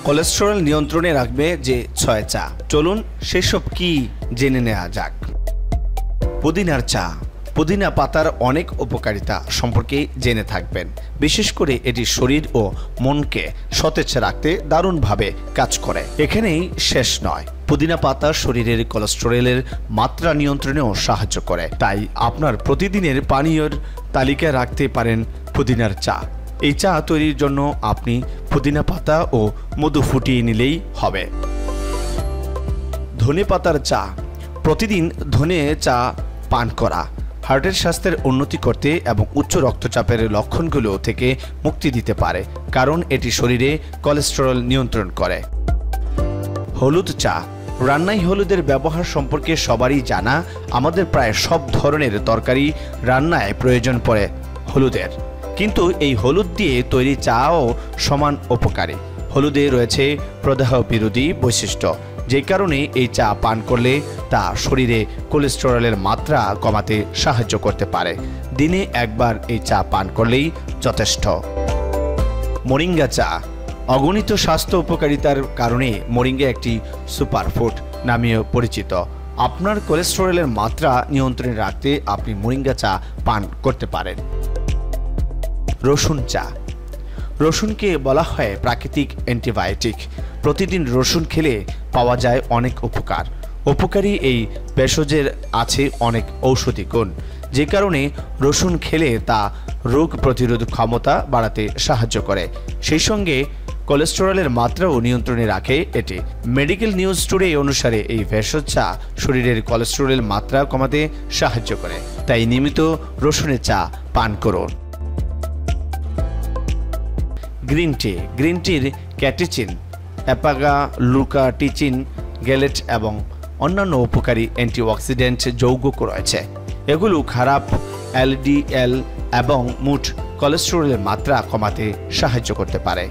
Cholesterol নিয়ন্ত্রণে রাখবে যে 6 চা। চলুন সেসব কি জেনে নেওয়া যাক। পুদিনার চা। পুদিনা পাতার অনেক উপকারিতা সম্পর্কে জেনে থাকবেন। বিশেষ করে এটি শরীর ও মনকে সতেজ রাখতে দারুণভাবে কাজ করে। এখানেই শেষ নয়, পুদিনা পাতা শরীরের কোলেস্টেরলের মাত্রা নিয়ন্ত্রণেও সাহায্য করে। তাই আপনার প্রতিদিনের পানীয়র তালিকায় রাখতে পারেন পুদিনার চা। এই চা তৈরির জন্য আপনি পুদিনা পাতা ও মধু ফুটিয়ে নিলেই হবে। ধনে পাতার চা। প্রতিদিন ধনে চা পান করা হার্টের স্বাস্থ্যের উন্নতি করতে এবং উচ্চ রক্তচাপের লক্ষণগুলো থেকে মুক্তি দিতে পারে, কারণ এটি শরীরে কোলেস্টেরল নিয়ন্ত্রণ করে। হলুদ চা। রান্নায় হলুদের ব্যবহার সম্পর্কে সবারই জানা। আমাদের প্রায় সব ধরনের তরকারি রান্নায় প্রয়োজন পড়ে হলুদের, কিন্তু এই হলুদ দিয়ে তৈরি চাও সমান উপকারী। হলুদে রয়েছে প্রদাহ বিরোধী বৈশিষ্ট্য, যে কারণে এই চা পান করলে তা শরীরে কোলেস্টেরলের মাত্রা কমাতে সাহায্য করতে পারে। দিনে একবার এই চা পান করলেই যথেষ্ট। মোরিঙ্গা চা। অগণিত স্বাস্থ্য উপকারিতার কারণে মোরিঙ্গা একটি সুপারফুড নামেও পরিচিত। আপনার কোলেস্টেরলের মাত্রা নিয়ন্ত্রণে রাখতে আপনি মোরিঙ্গা চা পান করতে পারেন। রসুন চা। রসুনকে বলা হয় প্রাকৃতিক অ্যান্টিবায়োটিক। প্রতিদিন রসুন খেলে পাওয়া যায় অনেক উপকার। উপকারী এই ভেষজের আছে অনেক ঔষধি গুণ, যে কারণে রসুন খেলে তা রোগ প্রতিরোধ ক্ষমতা বাড়াতে সাহায্য করে। সেই সঙ্গে কোলেস্টেরলের মাত্রাও নিয়ন্ত্রণে রাখে এটি। মেডিকেল নিউজ টুডে অনুসারে এই ভেষজ চা শরীরের কোলেস্টেরলের মাত্রা কমাতে সাহায্য করে, তাই নিয়মিত রসুনের চা পান করুন। Green tea. গ্রিন টির ক্যাটেচিন, অ্যাপাগালুকাটিচিন, গ্যালেট এবং অন্যান্য উপকারী অ্যান্টিঅক্সিডেন্ট যৌগ রয়েছে। এগুলো খারাপ এলডিএল এবং মোট কোলেস্টেরলের মাত্রা কমাতে সাহায্য করতে পারে।